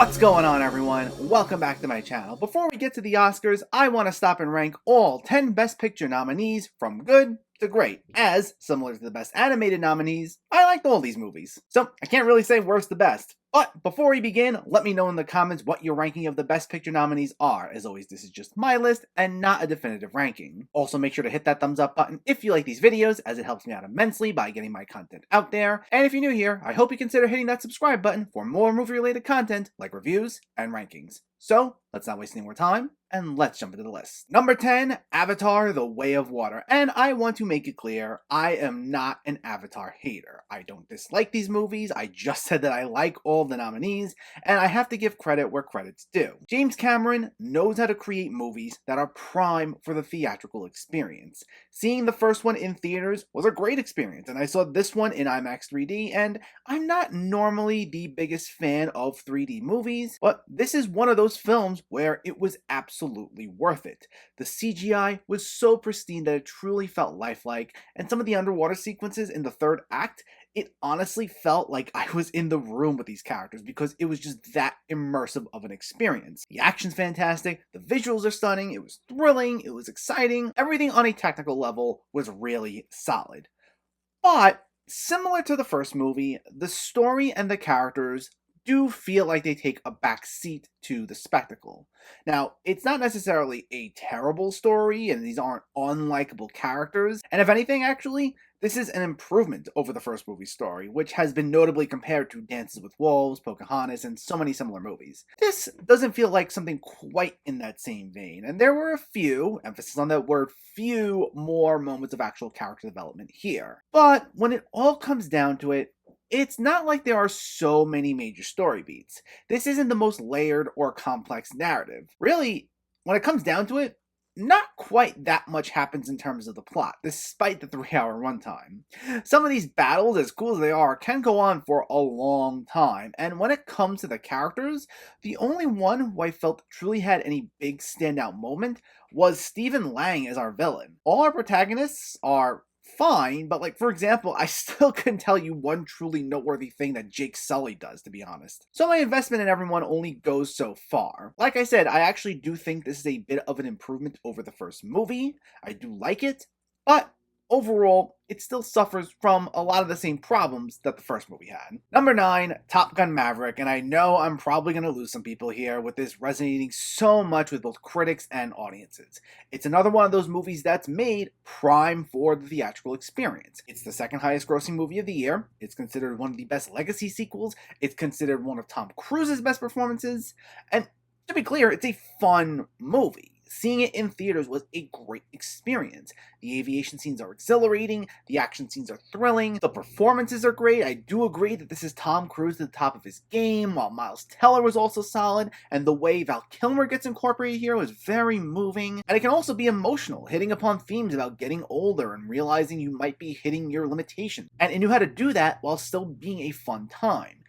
What's going on, everyone? Welcome back to my channel. Before we get to the Oscars, I want to stop and rank all 10 Best Picture nominees from good to great, as, similar to the Best Animated nominees, I liked all these movies. So, I can't really say worst to best. But before we begin, let me know in the comments what your ranking of the Best Picture nominees are. As always, this is just my list and not a definitive ranking. Also, make sure to hit that thumbs up button if you like these videos, as it helps me out immensely by getting my content out there. And if you're new here, I hope you consider hitting that subscribe button for more movie-related content like reviews and rankings. So, let's not waste any more time, and let's jump into the list. Number 10, Avatar: The Way of Water. And I want to make it clear, I am not an Avatar hater. I don't dislike these movies, I just said that I like all of the nominees, and I have to give credit where credit's due. James Cameron knows how to create movies that are prime for the theatrical experience. Seeing the first one in theaters was a great experience, and I saw this one in IMAX 3D, and I'm not normally the biggest fan of 3D movies, but this is one of those films where it was absolutely worth it. The CGI was so pristine that it truly felt lifelike, and some of the underwater sequences in the third act, it honestly felt like I was in the room with these characters because it was just that immersive of an experience. The action's fantastic, the visuals are stunning, it was thrilling, it was exciting, everything on a technical level was really solid. But, similar to the first movie, the story and the characters do feel like they take a back seat to the spectacle. Now, it's not necessarily a terrible story, and these aren't unlikable characters, and if anything, actually, this is an improvement over the first movie's story, which has been notably compared to Dances with Wolves, Pocahontas, and so many similar movies. This doesn't feel like something quite in that same vein, and there were a few, emphasis on that word few, more moments of actual character development here. But when it all comes down to it, it's not like there are so many major story beats. This isn't the most layered or complex narrative. Really, when it comes down to it, not quite that much happens in terms of the plot, despite the 3-hour runtime. Some of these battles, as cool as they are, can go on for a long time, and when it comes to the characters, the only one who I felt truly had any big standout moment was Stephen Lang as our villain. All our protagonists are fine, but like, for example, I still couldn't tell you one truly noteworthy thing that Jake Sully does, to be honest. So my investment in everyone only goes so far. Like I said, I actually do think this is a bit of an improvement over the first movie. I do like it, but overall, it still suffers from a lot of the same problems that the first movie had. Number 9, Top Gun Maverick, and I know I'm probably going to lose some people here with this resonating so much with both critics and audiences. It's another one of those movies that's made prime for the theatrical experience. It's the second highest grossing movie of the year, it's considered one of the best legacy sequels, it's considered one of Tom Cruise's best performances, and to be clear, it's a fun movie. Seeing it in theaters was a great experience. The aviation scenes are exhilarating, the action scenes are thrilling, the performances are great. I do agree that this is Tom Cruise at the top of his game, while Miles Teller was also solid, and the way Val Kilmer gets incorporated here was very moving. And it can also be emotional, hitting upon themes about getting older and realizing you might be hitting your limitations. And it knew how to do that while still being a fun time.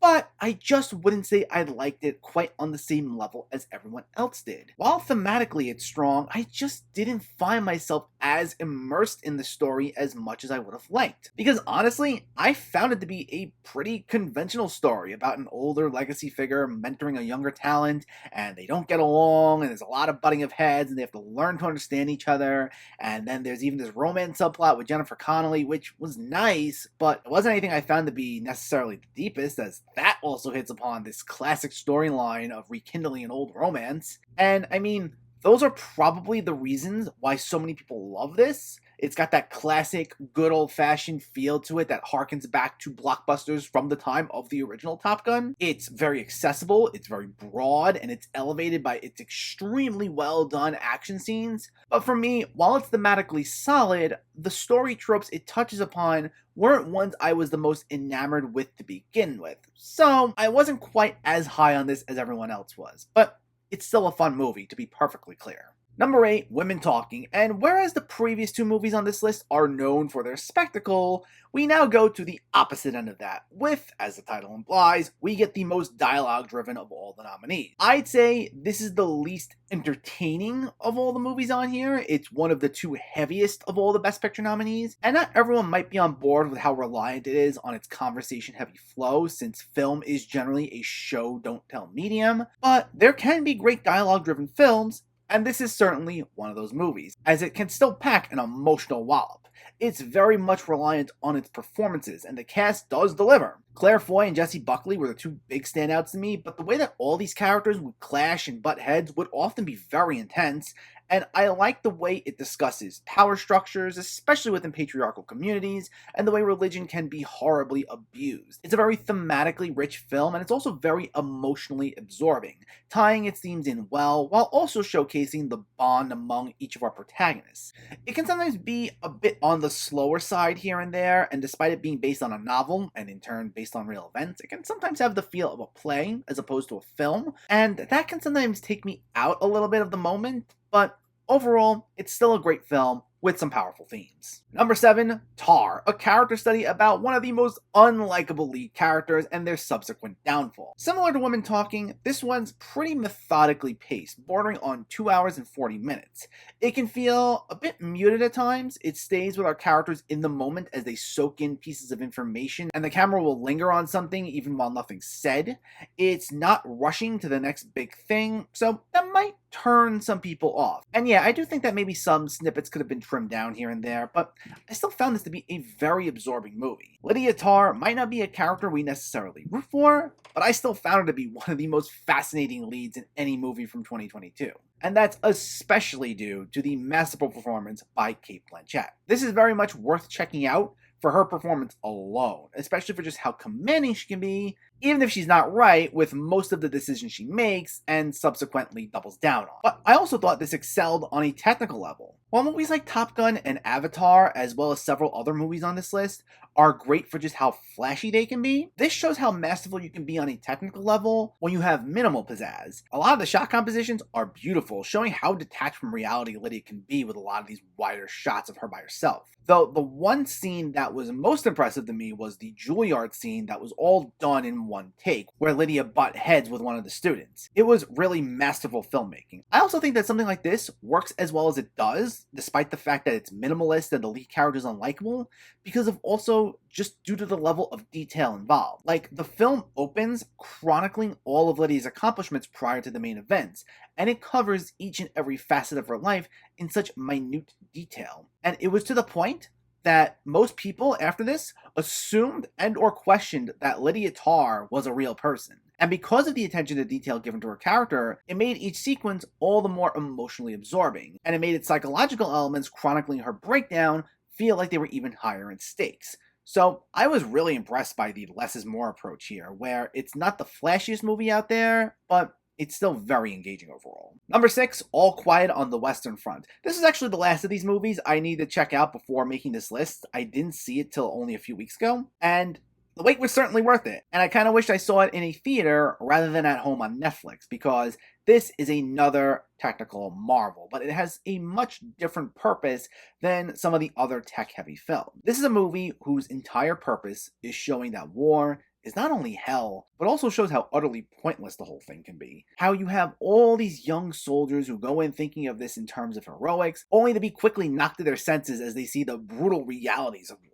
But I just wouldn't say I liked it quite on the same level as everyone else did. While thematically it's strong, I just didn't find myself as immersed in the story as much as I would have liked. Because honestly, I found it to be a pretty conventional story about an older legacy figure mentoring a younger talent, and they don't get along, and there's a lot of butting of heads, and they have to learn to understand each other, and then there's even this romance subplot with Jennifer Connelly, which was nice, but it wasn't anything I found to be necessarily the deepest, as that also hits upon this classic storyline of rekindling an old romance. And I mean, those are probably the reasons why so many people love this. It's got that classic, good old-fashioned feel to it that harkens back to blockbusters from the time of the original Top Gun. It's very accessible, it's very broad, and it's elevated by its extremely well-done action scenes. But for me, while it's thematically solid, the story tropes it touches upon weren't ones I was the most enamored with to begin with. So, I wasn't quite as high on this as everyone else was. But it's still a fun movie, to be perfectly clear. Number 8, Women Talking, and whereas the previous two movies on this list are known for their spectacle, we now go to the opposite end of that, with, as the title implies, we get the most dialogue driven of all the nominees. I'd say this is the least entertaining of all the movies on here. It's one of the two heaviest of all the Best Picture nominees, and not everyone might be on board with how reliant it is on its conversation heavy flow, since film is generally a show don't tell medium, but there can be great dialogue driven films, and this is certainly one of those movies, as it can still pack an emotional wallop. It's very much reliant on its performances, and the cast does deliver. Claire Foy and Jessie Buckley were the two big standouts to me, but the way that all these characters would clash and butt heads would often be very intense, and I like the way it discusses power structures, especially within patriarchal communities, and the way religion can be horribly abused. It's a very thematically rich film, and it's also very emotionally absorbing, tying its themes in well, while also showcasing the bond among each of our protagonists. It can sometimes be a bit on the slower side here and there, and despite it being based on a novel, and in turn based on real events, it can sometimes have the feel of a play as opposed to a film, and that can sometimes take me out a little bit of the moment, but overall, it's still a great film with some powerful themes. Number 7, Tar, a character study about one of the most unlikable lead characters and their subsequent downfall. Similar to Women Talking, this one's pretty methodically paced, bordering on 2 hours and 40 minutes. It can feel a bit muted at times. It stays with our characters in the moment as they soak in pieces of information, and the camera will linger on something even while nothing's said. It's not rushing to the next big thing, so that might turn some people off. And yeah, I do think that maybe some snippets could have been trimmed down here and there, but I still found this to be a very absorbing movie. Lydia Tarr might not be a character we necessarily root for, but I still found her to be one of the most fascinating leads in any movie from 2022. And that's especially due to the masterful performance by Cate Blanchett. This is very much worth checking out for her performance alone, especially for just how commanding she can be, even if she's not right with most of the decisions she makes and subsequently doubles down on. But I also thought this excelled on a technical level. While movies like Top Gun and Avatar, as well as several other movies on this list, are great for just how flashy they can be, this shows how masterful you can be on a technical level when you have minimal pizzazz. A lot of the shot compositions are beautiful, showing how detached from reality Lydia can be with a lot of these wider shots of her by herself. Though the one scene that was most impressive to me was the Juilliard scene that was all done in one take, where Lydia butt heads with one of the students. It was really masterful filmmaking. I also think that something like this works as well as it does, despite the fact that it's minimalist and the lead character is unlikable, because of also just due to the level of detail involved. Like, the film opens chronicling all of Lydia's accomplishments prior to the main events, and it covers each and every facet of her life in such minute detail. And it was to the point that most people after this assumed and or questioned that Lydia Tarr was a real person. And because of the attention to detail given to her character, it made each sequence all the more emotionally absorbing, and it made its psychological elements chronicling her breakdown feel like they were even higher in stakes. So I was really impressed by the less is more approach here, where it's not the flashiest movie out there, but it's still very engaging overall. Number 6, All Quiet on the Western Front. This is actually the last of these movies I need to check out before making this list. I didn't see it till only a few weeks ago, and the wait was certainly worth it. And I kind of wished I saw it in a theater rather than at home on Netflix, because this is another technical marvel, but it has a much different purpose than some of the other tech-heavy films. This is a movie whose entire purpose is showing that war is not only hell, but also shows how utterly pointless the whole thing can be. How you have all these young soldiers who go in thinking of this in terms of heroics, only to be quickly knocked to their senses as they see the brutal realities of war.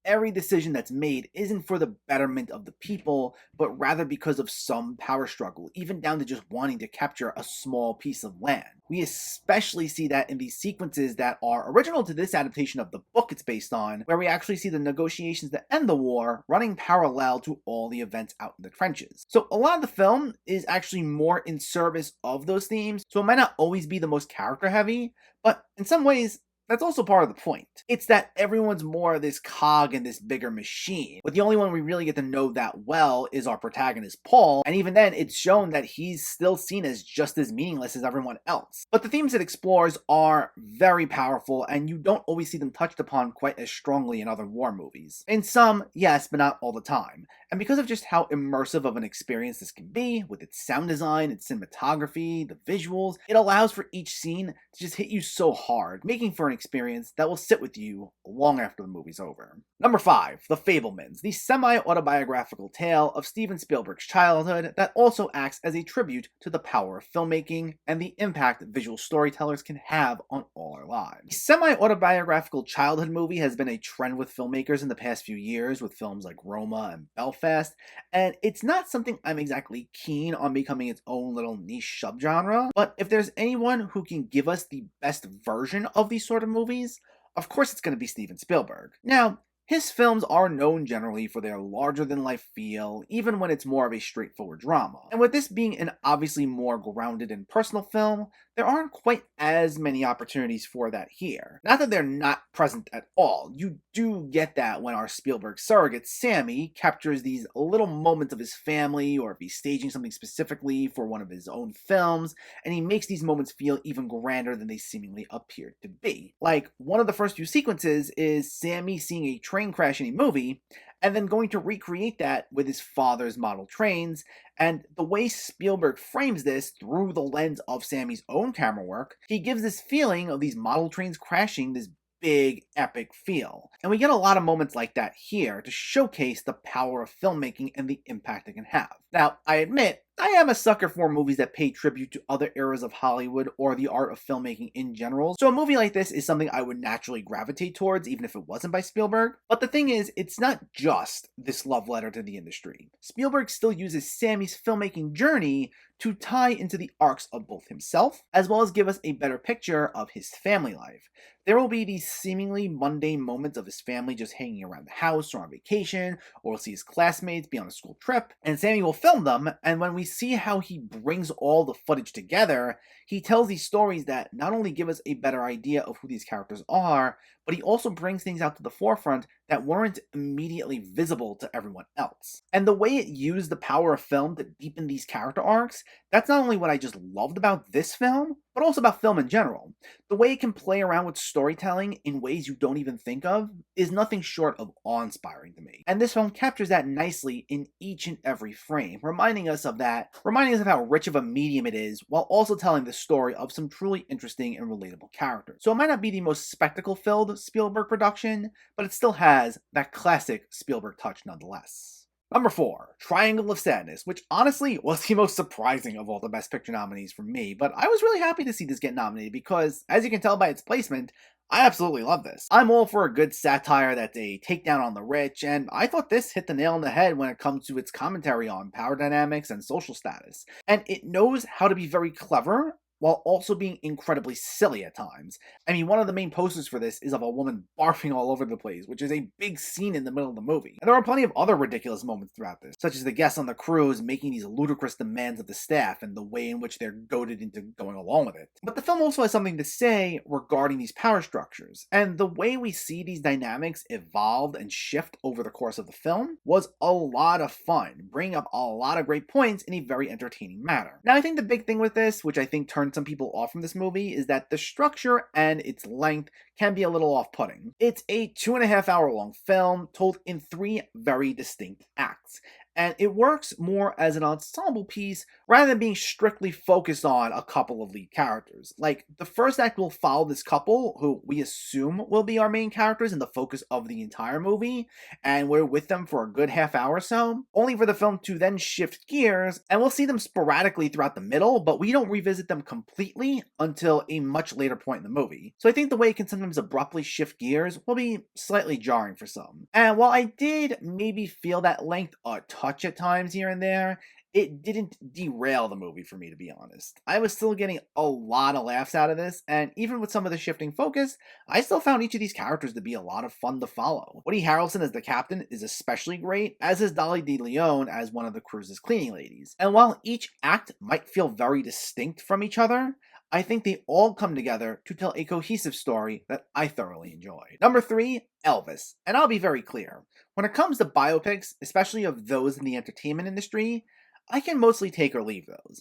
Every decision that's made isn't for the betterment of the people, but rather because of some power struggle, even down to just wanting to capture a small piece of land. We especially see that in these sequences that are original to this adaptation of the book it's based on, where we actually see the negotiations that end the war running parallel to all the events out in the trenches. So a lot of the film is actually more in service of those themes, so it might not always be the most character heavy, but in some ways, that's also part of the point. It's that everyone's more this cog in this bigger machine, but the only one we really get to know that well is our protagonist Paul, and even then it's shown that he's still seen as just as meaningless as everyone else. But the themes it explores are very powerful, and you don't always see them touched upon quite as strongly in other war movies. In some, yes, but not all the time. And because of just how immersive of an experience this can be, with its sound design, its cinematography, the visuals, it allows for each scene to just hit you so hard, making for an experience that will sit with you long after the movie's over. Number 5, The Fable Men, the semi-autobiographical tale of Steven Spielberg's childhood that also acts as a tribute to the power of filmmaking and the impact visual storytellers can have on all our lives. The semi-autobiographical childhood movie has been a trend with filmmakers in the past few years, with films like Roma and Belfast, and it's not something I'm exactly keen on becoming its own little niche subgenre, but if there's anyone who can give us the best version of these sort of movies, of course it's going to be Steven Spielberg. Now, his films are known generally for their larger-than-life feel, even when it's more of a straightforward drama. And with this being an obviously more grounded and personal film, there aren't quite as many opportunities for that here. Not that they're not present at all. You do get that when our Spielberg surrogate, Sammy, captures these little moments of his family, or if he's staging something specifically for one of his own films, and he makes these moments feel even grander than they seemingly appear to be. Like, one of the first few sequences is Sammy seeing a train crash in a movie, and then going to recreate that with his father's model trains, and the way Spielberg frames this through the lens of Sammy's own camera work, he gives this feeling of these model trains crashing this big, epic feel. And we get a lot of moments like that here to showcase the power of filmmaking and the impact it can have. Now, I admit, I am a sucker for movies that pay tribute to other eras of Hollywood or the art of filmmaking in general, so a movie like this is something I would naturally gravitate towards even if it wasn't by Spielberg. But the thing is, it's not just this love letter to the industry. Spielberg still uses Sammy's filmmaking journey to tie into the arcs of both himself, as well as give us a better picture of his family life. There will be these seemingly mundane moments of his family just hanging around the house or on vacation, or we'll see his classmates be on a school trip, and Sammy will film them, and when we see how he brings all the footage together, he tells these stories that not only give us a better idea of who these characters are, but he also brings things out to the forefront that weren't immediately visible to everyone else. And the way it used the power of film to deepen these character arcs, that's not only what I just loved about this film, but also about film in general. The way it can play around with storytelling in ways you don't even think of is nothing short of awe-inspiring to me. And this film captures that nicely in each and every frame, reminding us of how rich of a medium it is, while also telling the story of some truly interesting and relatable characters. So it might not be the most spectacle-filled Spielberg production, but it still has that classic Spielberg touch nonetheless. Number 4, Triangle of Sadness, which honestly was the most surprising of all the Best Picture nominees for me, but I was really happy to see this get nominated because, as you can tell by its placement, I absolutely love this. I'm all for a good satire that's a takedown on the rich, and I thought this hit the nail on the head when it comes to its commentary on power dynamics and social status. And it knows how to be very clever while also being incredibly silly at times. I mean, one of the main posters for this is of a woman barfing all over the place, which is a big scene in the middle of the movie. And there are plenty of other ridiculous moments throughout this, such as the guests on the cruise making these ludicrous demands of the staff and the way in which they're goaded into going along with it. But the film also has something to say regarding these power structures, and the way we see these dynamics evolve and shift over the course of the film was a lot of fun, bringing up a lot of great points in a very entertaining manner. Now, I think the big thing with this, which I think turned some people off from this movie, is that the structure and its length can be a little off-putting. It's a 2.5-hour long film told in 3 very distinct acts, and it works more as an ensemble piece rather than being strictly focused on a couple of lead characters. Like, the first act will follow this couple, who we assume will be our main characters and the focus of the entire movie, and we're with them for a good half hour or so, only for the film to then shift gears, and we'll see them sporadically throughout the middle, but we don't revisit them completely until a much later point in the movie. So I think the way it can sometimes abruptly shift gears will be slightly jarring for some. And while I did maybe feel that length a touch at times here and there, it didn't derail the movie for me, to be honest. I was still getting a lot of laughs out of this, and even with some of the shifting focus, I still found each of these characters to be a lot of fun to follow. Woody Harrelson as the captain is especially great, as is Dolly De Leon as one of the cruise's cleaning ladies. And while each act might feel very distinct from each other, I think they all come together to tell a cohesive story that I thoroughly enjoyed. Number 3, Elvis. And I'll be very clear. When it comes to biopics, especially of those in the entertainment industry, I can mostly take or leave those.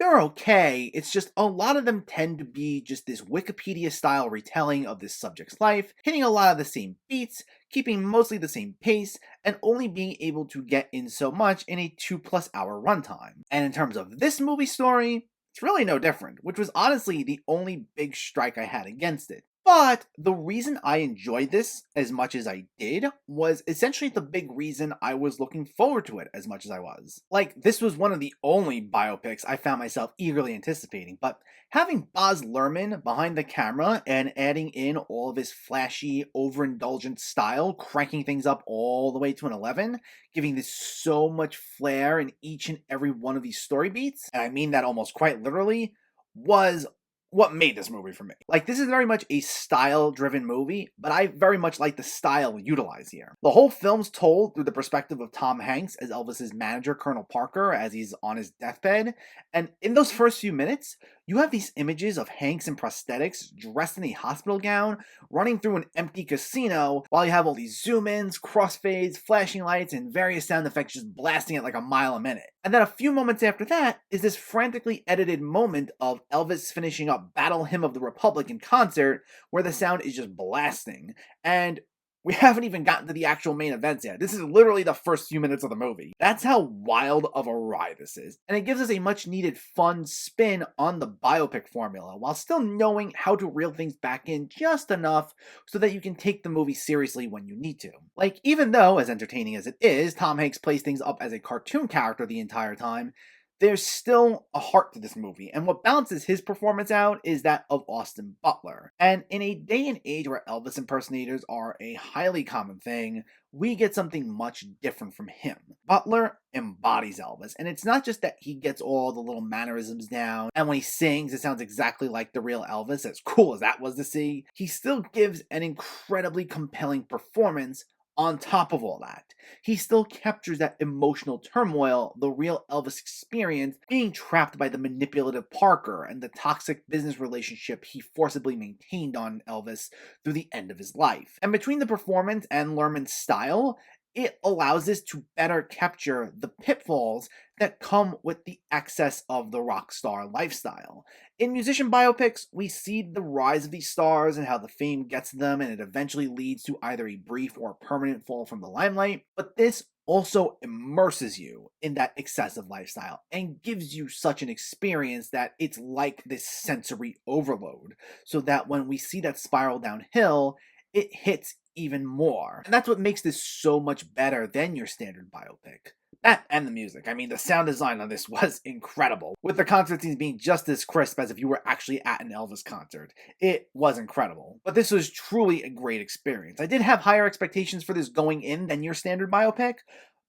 They're okay, it's just a lot of them tend to be just this Wikipedia style retelling of this subject's life, hitting a lot of the same beats, keeping mostly the same pace, and only being able to get in so much in a 2+ hour runtime. And in terms of this movie story, it's really no different, which was honestly the only big strike I had against it. But the reason I enjoyed this as much as I did was essentially the big reason I was looking forward to it as much as I was. Like, this was one of the only biopics I found myself eagerly anticipating, but having Baz Luhrmann behind the camera and adding in all of his flashy, overindulgent style, cranking things up all the way to an 11, giving this so much flair in each and every one of these story beats, and I mean that almost quite literally, was what made this movie for me. Like, this is very much a style-driven movie, but I very much like the style utilized here. The whole film's told through the perspective of Tom Hanks as Elvis's manager, Colonel Parker, as he's on his deathbed, and in those first few minutes, you have these images of Hanks in prosthetics, dressed in a hospital gown, running through an empty casino, while you have all these zoom-ins, crossfades, flashing lights, and various sound effects just blasting at like a mile a minute. And then a few moments after that is this frantically edited moment of Elvis finishing up Battle Hymn of the Republic in concert, where the sound is just blasting. And we haven't even gotten to the actual main events yet. This is literally the first few minutes of the movie. That's how wild of a ride this is. And it gives us a much needed fun spin on the biopic formula, while still knowing how to reel things back in just enough so that you can take the movie seriously when you need to. Like, even though, as entertaining as it is, Tom Hanks plays things up as a cartoon character the entire time, there's still a heart to this movie, and what balances his performance out is that of Austin Butler. And in a day and age where Elvis impersonators are a highly common thing, we get something much different from him. Butler embodies Elvis, and it's not just that he gets all the little mannerisms down, and when he sings, it sounds exactly like the real Elvis, as cool as that was to see. He still gives an incredibly compelling performance on top of all that. He still captures that emotional turmoil the real Elvis experienced, being trapped by the manipulative Parker and the toxic business relationship he forcibly maintained on Elvis through the end of his life. And between the performance and Luhrmann's style, it allows us to better capture the pitfalls that come with the excess of the rock star lifestyle. In musician biopics, we see the rise of these stars and how the fame gets them, and it eventually leads to either a brief or permanent fall from the limelight. But this also immerses you in that excessive lifestyle and gives you such an experience that it's like this sensory overload, so that when we see that spiral downhill, it hits even more. And that's what makes this so much better than your standard biopic. That and the music. I mean, the sound design on this was incredible, with the concert scenes being just as crisp as if you were actually at an Elvis concert. It was incredible. But this was truly a great experience. I did have higher expectations for this going in than your standard biopic,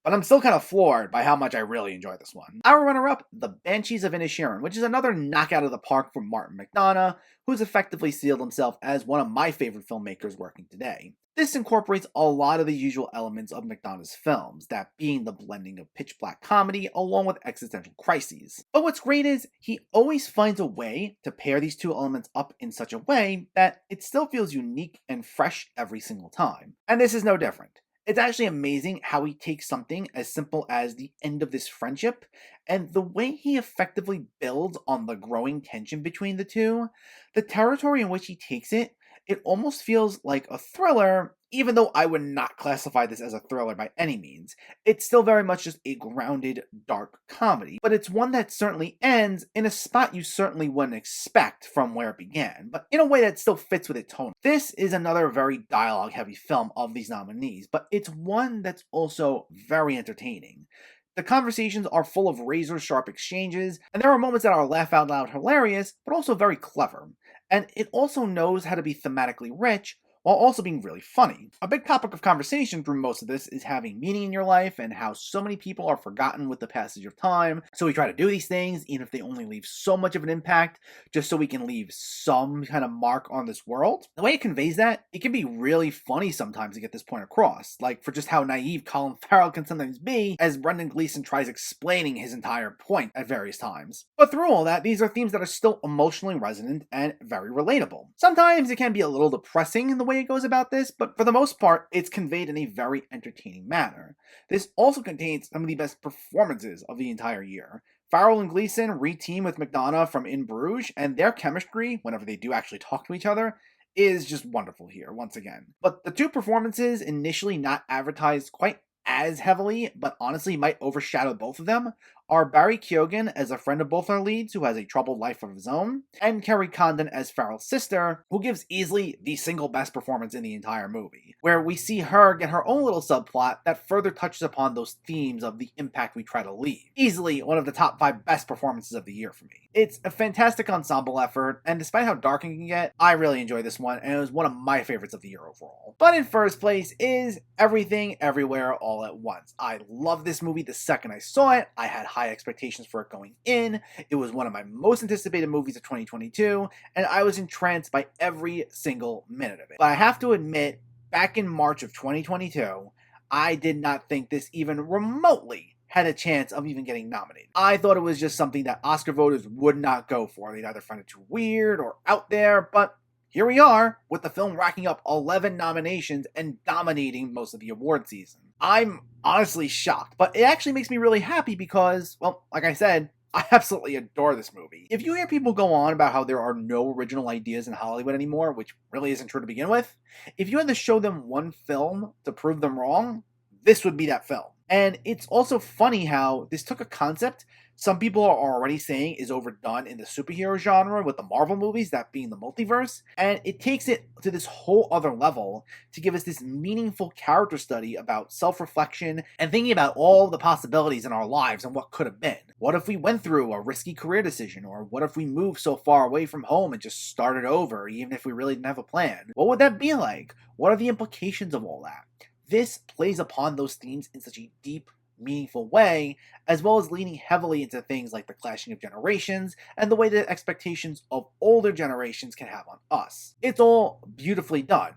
but I'm still kind of floored by how much I really enjoyed this one. Our runner-up, The Banshees of Inisherin, which is another knockout of the park from Martin McDonagh, who's effectively sealed himself as one of my favorite filmmakers working today. This incorporates a lot of the usual elements of McDonagh's films, that being the blending of pitch black comedy along with existential crises. But what's great is he always finds a way to pair these two elements up in such a way that it still feels unique and fresh every single time. And this is no different. It's actually amazing how he takes something as simple as the end of this friendship, and the way he effectively builds on the growing tension between the two, the territory in which he takes it, it almost feels like a thriller, even though I would not classify this as a thriller by any means. It's still very much just a grounded, dark comedy, but it's one that certainly ends in a spot you certainly wouldn't expect from where it began, but in a way that still fits with its tone. This is another very dialogue-heavy film of these nominees, but it's one that's also very entertaining. The conversations are full of razor-sharp exchanges, and there are moments that are laugh-out-loud hilarious, but also very clever. And it also knows how to be thematically rich, while also being really funny. A big topic of conversation through most of this is having meaning in your life and how so many people are forgotten with the passage of time. So we try to do these things, even if they only leave so much of an impact, just so we can leave some kind of mark on this world. The way it conveys that, it can be really funny sometimes to get this point across, like for just how naive Colin Farrell can sometimes be as Brendan Gleeson tries explaining his entire point at various times. But through all that, these are themes that are still emotionally resonant and very relatable. Sometimes it can be a little depressing in the way it goes about this, but for the most part, it's conveyed in a very entertaining manner. This also contains some of the best performances of the entire year. Farrell and Gleeson re-team with McDonough from In Bruges, and their chemistry, whenever they do actually talk to each other, is just wonderful here, once again. But the two performances, initially not advertised quite as heavily, but honestly might overshadow both of them, are Barry Keoghan as a friend of both our leads who has a troubled life of his own, and Kerry Condon as Farrell's sister, who gives easily the single best performance in the entire movie, where we see her get her own little subplot that further touches upon those themes of the impact we try to leave. Easily one of the top 5 best performances of the year for me. It's a fantastic ensemble effort, and despite how dark it can get, I really enjoy this one, and it was one of my favorites of the year overall. But in first place is Everything Everywhere All at Once. I love this movie the second I saw it. I had high expectations for it going in. It was one of my most anticipated movies of 2022, and I was entranced by every single minute of it. But I have to admit, back in March of 2022, I did not think this even remotely had a chance of even getting nominated. I thought it was just something that Oscar voters would not go for. They'd either find it too weird or out there, but here we are, with the film racking up 11 nominations and dominating most of the award season. I'm honestly shocked, but it actually makes me really happy because, well, like I said, I absolutely adore this movie. If you hear people go on about how there are no original ideas in Hollywood anymore, which really isn't true to begin with, if you had to show them one film to prove them wrong, this would be that film. And it's also funny how this took a concept some people are already saying is overdone in the superhero genre with the Marvel movies, that being the multiverse, and it takes it to this whole other level to give us this meaningful character study about self-reflection and thinking about all the possibilities in our lives and what could have been. What if we went through a risky career decision, or what if we moved so far away from home and just started over, even if we really didn't have a plan? What would that be like? What are the implications of all that? This plays upon those themes in such a deep, meaningful way, as well as leaning heavily into things like the clashing of generations and the way that expectations of older generations can have on us. It's all beautifully done.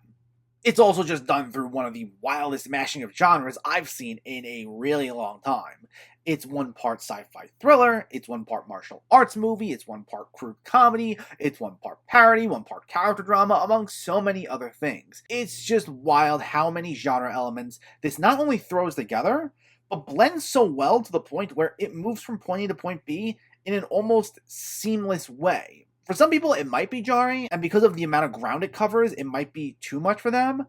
It's also just done through one of the wildest mashing of genres I've seen in a really long time. It's one part sci-fi thriller, it's one part martial arts movie, it's one part crude comedy, it's one part parody, one part character drama, among so many other things. It's just wild how many genre elements this not only throws together, but blends so well to the point where it moves from point A to point B in an almost seamless way. For some people, it might be jarring, and because of the amount of ground it covers, it might be too much for them,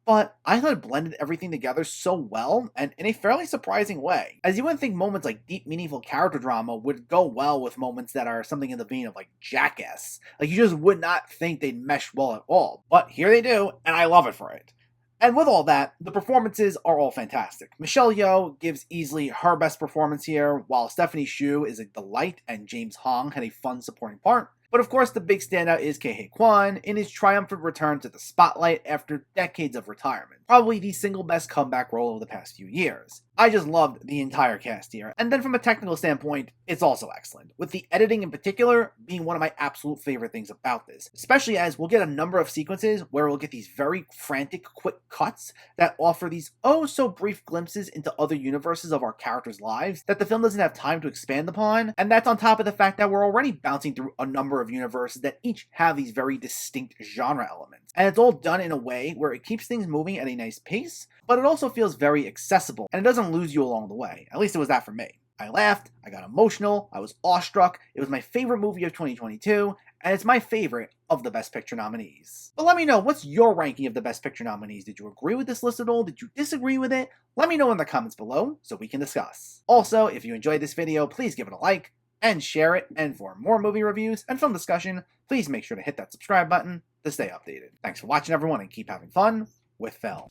but I thought it blended everything together so well, and in a fairly surprising way. As you wouldn't think moments like deep, meaningful character drama would go well with moments that are something in the vein of like Jackass. Like, you just would not think they'd mesh well at all, but here they do, and I love it for it. And with all that, the performances are all fantastic. Michelle Yeoh gives easily her best performance here, while Stephanie Hsu is a delight and James Hong had a fun supporting part. But of course, the big standout is Ke-Huy Quan in his triumphant return to the spotlight after decades of retirement. Probably the single best comeback role of the past few years. I just loved the entire cast here. And then from a technical standpoint, it's also excellent, with the editing in particular being one of my absolute favorite things about this, especially as we'll get a number of sequences where we'll get these very frantic, quick cuts that offer these oh-so-brief glimpses into other universes of our characters' lives that the film doesn't have time to expand upon, and that's on top of the fact that we're already bouncing through a number of universes that each have these very distinct genre elements. And it's all done in a way where it keeps things moving at a nice pace, but it also feels very accessible, and it doesn't lose you along the way. At least it was that for me. I laughed, I got emotional, I was awestruck, it was my favorite movie of 2022, and it's my favorite of the Best Picture nominees. But let me know, what's your ranking of the Best Picture nominees? Did you agree with this list at all? Did you disagree with it? Let me know in the comments below so we can discuss. Also, if you enjoyed this video, please give it a like, and share it, and for more movie reviews and film discussion, please make sure to hit that subscribe button to stay updated. Thanks for watching everyone, and keep having fun with film.